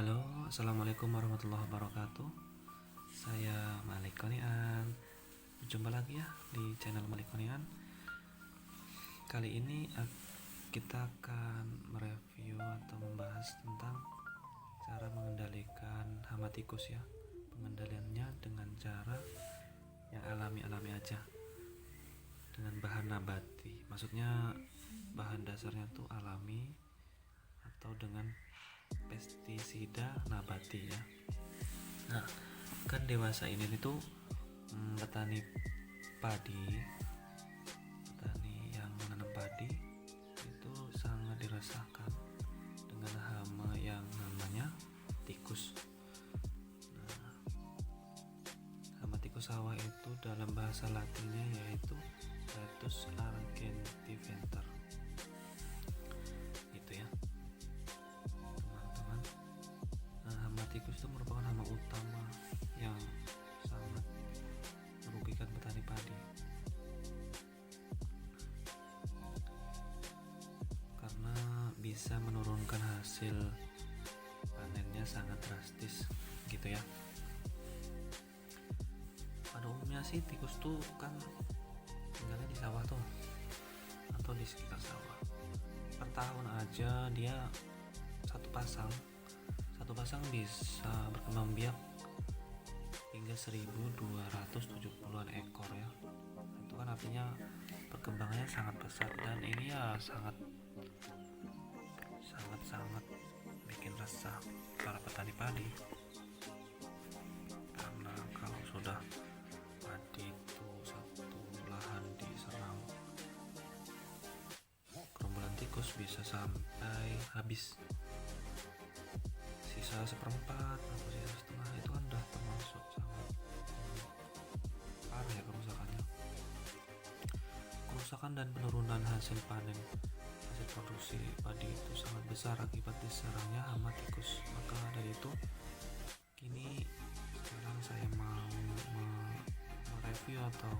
Halo, assalamualaikum warahmatullahi wabarakatuh. Saya Malik Konian. Jumpa lagi ya di channel Malik Konian. Kali ini kita akan mereview atau membahas tentang cara mengendalikan hama tikus ya. Pengendaliannya dengan cara yang alami-alami aja, dengan bahan nabati. Maksudnya bahan dasarnya tuh alami atau dengan pestisida nabati ya. Nah, kan dewasa ini tuh petani padi, petani yang menanam padi itu sangat dirasakan dengan hama yang namanya tikus. Nah, hama tikus sawah itu dalam bahasa Latinnya yaitu Letus argentiventer. Gitu ya, teman-teman. Nah, hama tikus itu merupakan hama utama yang sangat merugikan petani padi karena bisa menurunkan hasil panennya sangat drastis gitu ya. Pada umumnya sih tikus tuh kan tinggalnya di sawah tuh atau di sekitar sawah. Per tahun aja dia satu pasang bisa berkembang biak hingga 1270-an ekor ya. Itu kan artinya perkembangannya sangat pesat, dan ini ya sangat bikin resah para petani padi, karena kalau sudah padi itu satu lahan diserang gerombolan tikus bisa sampai habis. Sisa seperempat atau sisa setengah itu kan udah termasuk sangat parah ya kerusakan dan penurunan hasil panen. Hasil produksi padi itu sangat besar akibat diserangnya hama tikus. Maka dari itu sekarang saya mau mereview atau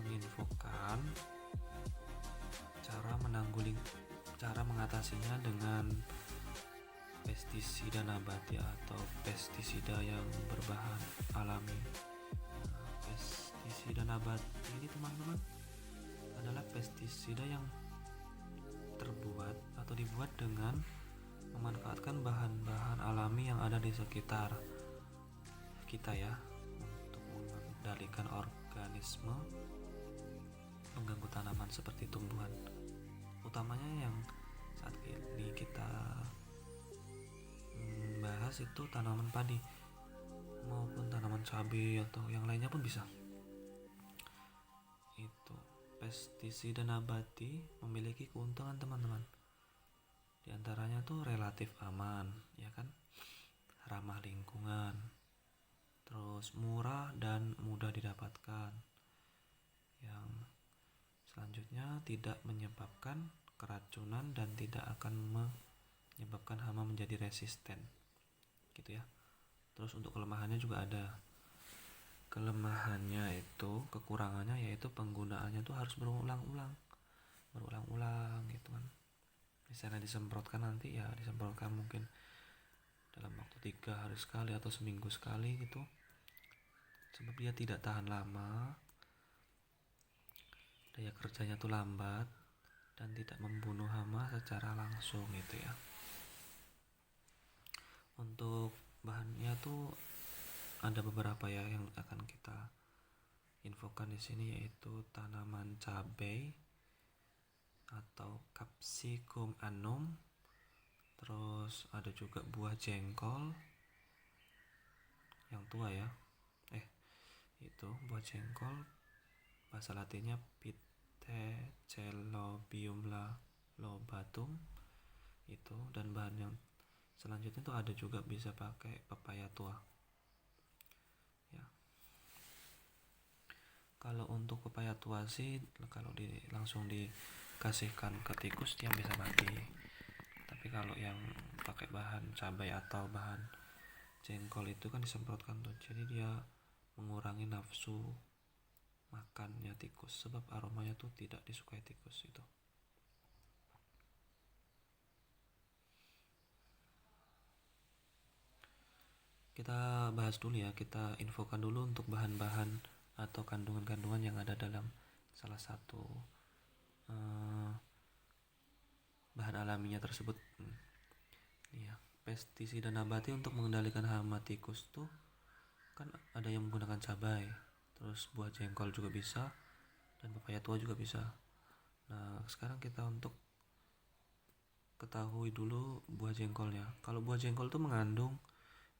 menginfokan cara mengatasinya dengan pestisida nabati atau pestisida yang berbahan alami. Pestisida nabati ini teman-teman adalah pestisida yang terbuat atau dibuat dengan memanfaatkan bahan-bahan alami yang ada di sekitar kita ya, untuk mengendalikan organisme pengganggu tanaman seperti tumbuhan, utamanya yang saat ini kita bahas itu tanaman padi maupun tanaman cabai atau yang lainnya pun bisa. Itu pestisida nabati memiliki keuntungan teman-teman. Di antaranya tuh relatif aman, ya kan? Ramah lingkungan. Terus murah dan mudah didapatkan. Yang selanjutnya tidak menyebabkan keracunan dan tidak akan menyebabkan hama menjadi resisten. Gitu ya. Terus untuk kelemahannya juga ada. Kekurangannya yaitu penggunaannya tuh harus berulang-ulang gitu kan. Misalnya disemprotkan nanti ya disemprotkan mungkin dalam waktu 3 hari sekali atau seminggu sekali gitu, sebab dia tidak tahan lama, daya kerjanya tuh lambat dan tidak membunuh hama secara langsung gitu ya. Untuk bahannya tuh ada beberapa ya yang akan kita infokan di sini, yaitu tanaman cabai atau Capsicum annum, terus ada juga buah jengkol yang tua ya. Itu buah jengkol bahasa latinnya Pithecolobium lobatum itu, dan bahan yang selanjutnya tuh ada juga bisa pakai pepaya tua ya. Kalau untuk pepaya tua sih kalau langsung dikasihkan ke tikus dia bisa mati. Tapi kalau yang pakai bahan cabai atau bahan jengkol itu kan disemprotkan tuh, jadi dia mengurangi nafsu makannya tikus, sebab aromanya tuh tidak disukai tikus itu. kita bahas dulu ya, kita infokan dulu untuk bahan-bahan atau kandungan-kandungan yang ada dalam salah satu bahan alaminya tersebut. Iya, pestisida nabati untuk mengendalikan hama tikus tuh kan ada yang menggunakan cabai, terus buah jengkol juga bisa, dan pepaya tua juga bisa. Nah, sekarang kita untuk ketahui dulu buah jengkolnya. Kalau buah jengkol tuh mengandung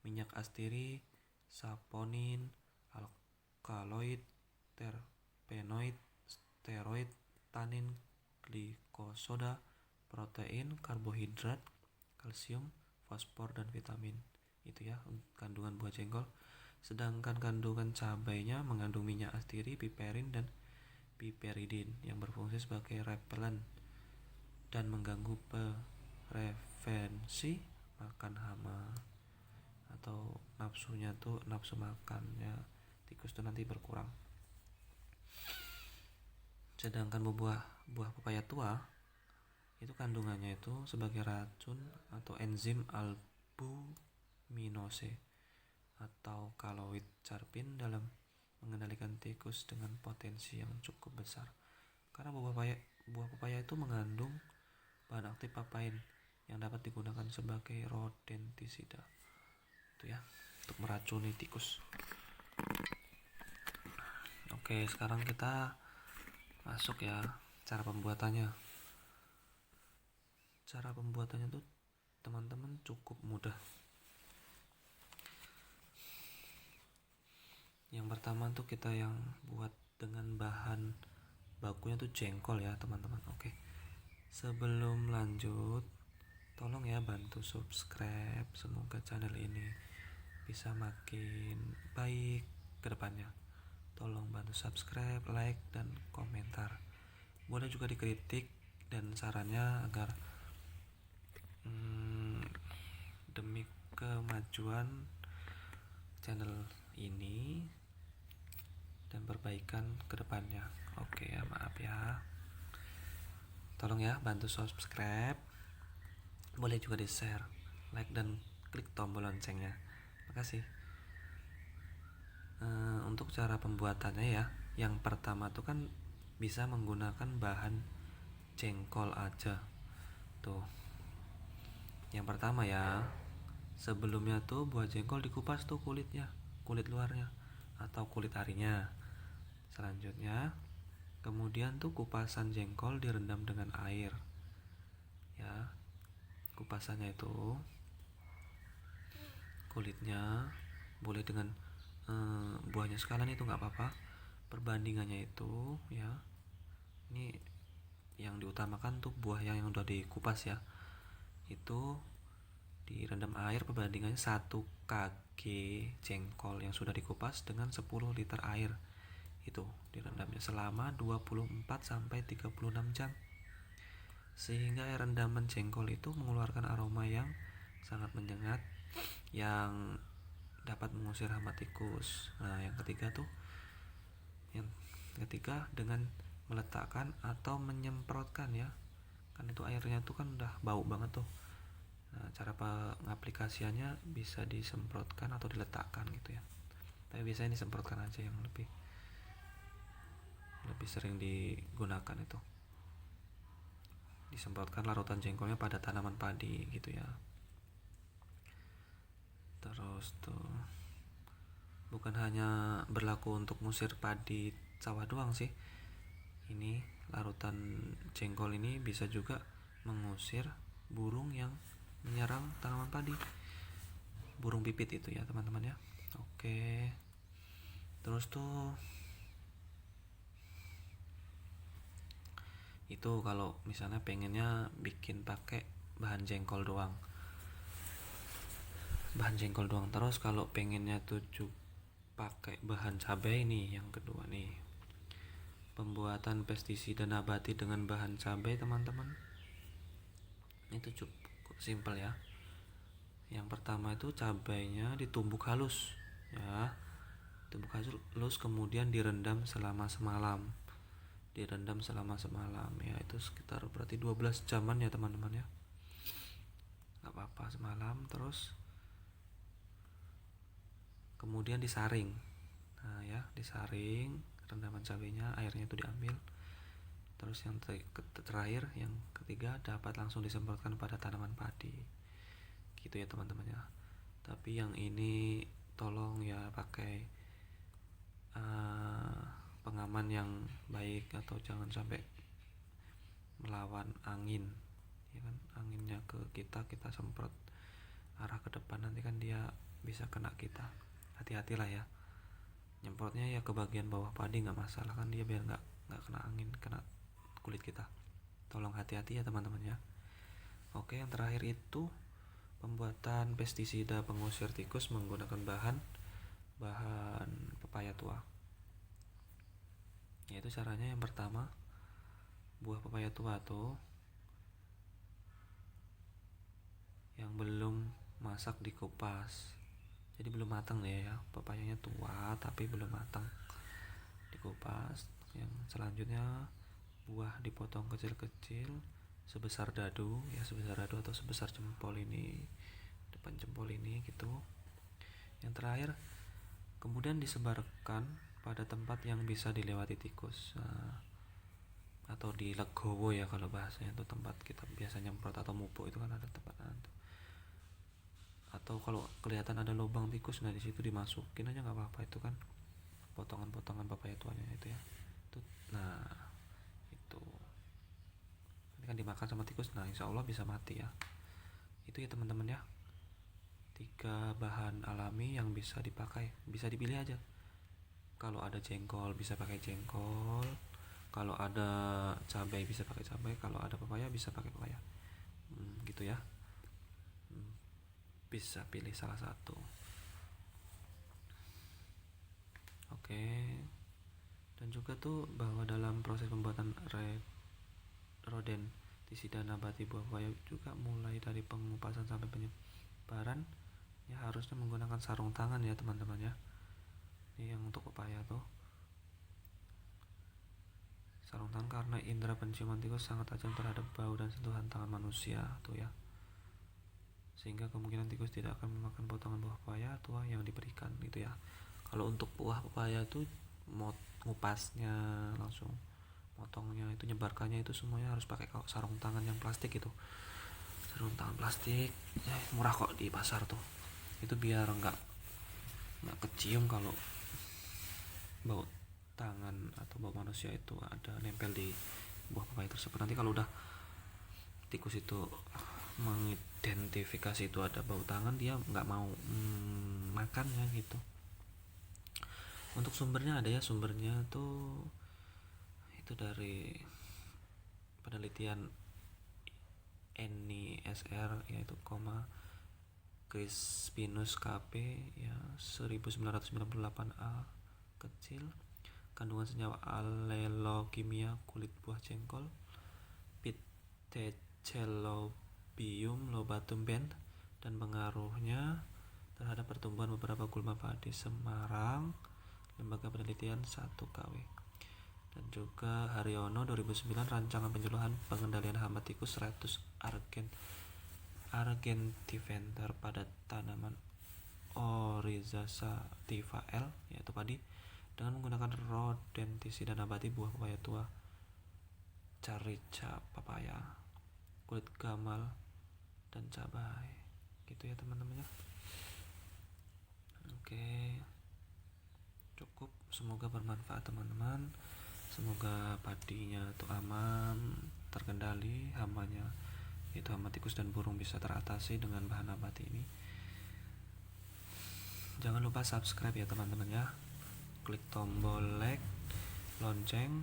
minyak astiri, saponin, alkaloid, terpenoid, steroid, tanin, glikosoda, protein, karbohidrat, kalsium, fosfor, dan vitamin. Itu ya kandungan buah jengkol. Sedangkan kandungan cabainya mengandung minyak astiri, piperin, dan piperidin yang berfungsi sebagai repelen dan mengganggu prevensi makan hama, atau nafsunya tuh nafsu makannya tikus tuh nanti berkurang. Sedangkan buah pepaya tua itu kandungannya itu sebagai racun atau enzim albuminose atau kaloid carpin dalam mengendalikan tikus dengan potensi yang cukup besar. Karena buah pepaya itu mengandung bahan aktif papain yang dapat digunakan sebagai rodentisida. Itu ya, untuk meracuni tikus. Oke, sekarang kita masuk ya cara pembuatannya. Cara pembuatannya tuh teman-teman cukup mudah. Yang pertama tuh kita yang buat dengan bahan bakunya tuh jengkol ya teman-teman. Oke, sebelum lanjut tolong ya bantu subscribe, semoga channel ini bisa makin baik ke depannya. Tolong bantu subscribe, like, dan komentar. Boleh juga dikritik dan sarannya agar demi kemajuan channel ini dan perbaikan kedepannya. Oke ya, maaf ya, tolong ya bantu subscribe, boleh juga di share, like, dan klik tombol loncengnya. Makasih. Untuk cara pembuatannya ya, yang pertama tuh kan bisa menggunakan bahan jengkol aja tuh. Yang pertama ya, sebelumnya tuh buah jengkol dikupas tuh kulitnya, kulit luarnya atau kulit arinya. Selanjutnya, kemudian tuh kupasan jengkol direndam dengan air. Ya, kupasannya itu kulitnya boleh dengan buahnya sekalian itu nggak apa-apa. Perbandingannya itu ya, ini yang diutamakan tuh buah yang udah dikupas ya, itu direndam air perbandingannya 1 kg jengkol yang sudah dikupas dengan 10 liter air. Itu direndamnya selama 24-36 jam, sehingga air rendaman jengkol itu mengeluarkan aroma yang sangat menyengat yang dapat mengusir hama tikus. Nah, yang ketiga dengan meletakkan atau menyemprotkan ya, kan itu airnya tuh kan udah bau banget tuh. Nah, cara pengaplikasiannya bisa disemprotkan atau diletakkan gitu ya, tapi biasanya disemprotkan aja yang lebih sering digunakan. Itu disemprotkan larutan jengkolnya pada tanaman padi gitu ya. Terus tuh bukan hanya berlaku untuk ngusir padi sawah doang sih, ini larutan jengkol ini bisa juga mengusir burung yang menyerang tanaman padi, burung pipit itu ya teman-teman ya. Oke, terus tuh itu kalau misalnya pengennya bikin pakai bahan jengkol doang. Terus kalau pengennya tuh pakai bahan cabai nih, yang kedua nih, pembuatan pestisida nabati dengan bahan cabai teman-teman itu cukup simpel ya. Yang pertama itu cabainya ditumbuk halus ya, kemudian direndam selama semalam ya, itu sekitar berarti 12 jaman ya teman-teman ya, nggak apa-apa semalam. Terus kemudian disaring. Nah ya, disaring, rendaman cabenya, airnya itu diambil. Terus yang terakhir, yang ketiga, dapat langsung disemprotkan pada tanaman padi. Gitu ya teman-teman ya. Tapi yang ini tolong ya pakai pengaman yang baik, atau jangan sampai melawan angin, ya kan, anginnya ke kita semprot arah ke depan, nanti kan dia bisa kena kita. Hati-hatilah ya, nyemprotnya ya ke bagian bawah padi nggak masalah kan, dia biar nggak kena angin, kena kulit kita. Tolong hati-hati ya teman-teman ya. Oke, yang terakhir itu pembuatan pestisida pengusir tikus menggunakan bahan pepaya tua. Yaitu caranya, yang pertama, buah pepaya tua tuh yang belum masak dikupas, jadi belum matang ya, pepayanya tua tapi belum matang, dikupas. Yang selanjutnya, buah dipotong kecil-kecil sebesar dadu atau sebesar jempol ini, depan jempol ini gitu. Yang terakhir, kemudian disebarkan pada tempat yang bisa dilewati tikus, atau di legowo ya kalau bahasanya, itu tempat kita biasa nyemprot, atau mupo itu kan ada tempat itu. Atau kalau kelihatan ada lubang tikus, nah di situ dimasukin aja nggak apa-apa, itu kan potongan-potongan pepaya tuanya itu ya. Nah itu ini kan dimakan sama tikus, nah insya Allah bisa mati ya. Itu ya teman-teman ya, 3 bahan alami yang bisa dipakai, bisa dipilih aja. Kalau ada jengkol bisa pakai jengkol, kalau ada cabai bisa pakai cabai, kalau ada pepaya bisa pakai pepaya. Gitu ya, bisa pilih salah satu. Oke. Dan juga tuh bahwa dalam proses pembuatan rodentisida nabati buah pepaya juga, mulai dari pengupasan sampai penyebaran ya harusnya menggunakan sarung tangan ya teman-teman ya. Ini yang untuk pepaya tuh sarung tangan, karena indera penciuman tikus sangat tajam terhadap bau dan sentuhan tangan manusia tuh ya, sehingga kemungkinan tikus tidak akan memakan potongan buah pepaya tua yang diberikan gitu ya. Kalau untuk buah pepaya tuh ngupasnya langsung, potongnya itu, nyebarkannya itu semuanya harus pakai sarung tangan yang plastik itu, sarung tangan plastik murah kok di pasar tuh. Itu biar nggak kecium kalau bau tangan atau bau manusia itu ada nempel di buah pepaya tersebut. Nanti kalau udah tikus itu mengidentifikasi itu ada bau tangan, dia nggak mau makannya gitu. Untuk sumbernya ada ya, sumbernya tuh itu dari penelitian NISR, yaitu Crispinus KP ya 1998A kecil, kandungan senyawa alelokimia kulit buah jengkol, Pithecolobium lobatum Benth, dan pengaruhnya terhadap pertumbuhan beberapa gulma padi Semarang, Lembaga Penelitian 1KW. Dan juga Haryono 2009, rancangan penyuluhan pengendalian hama tikus Ratus argentiventer pada tanaman Oryza sativa L, yaitu padi, dengan menggunakan rodentisida nabati buah pepaya tua, carica papaya, kulit gamal, dan cabai. Gitu ya teman-teman ya. Oke, cukup, semoga bermanfaat teman-teman. Semoga padinya tuh aman, terkendali, hamanya itu hama tikus dan burung bisa teratasi dengan bahan nabati ini. Jangan lupa subscribe ya teman-teman ya, klik tombol like, lonceng,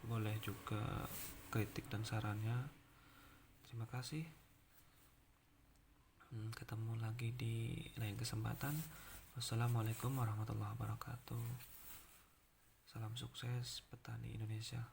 boleh juga kritik dan sarannya. Terima kasih. Ketemu lagi di lain kesempatan. Wassalamualaikum warahmatullahi wabarakatuh. Salam sukses petani Indonesia.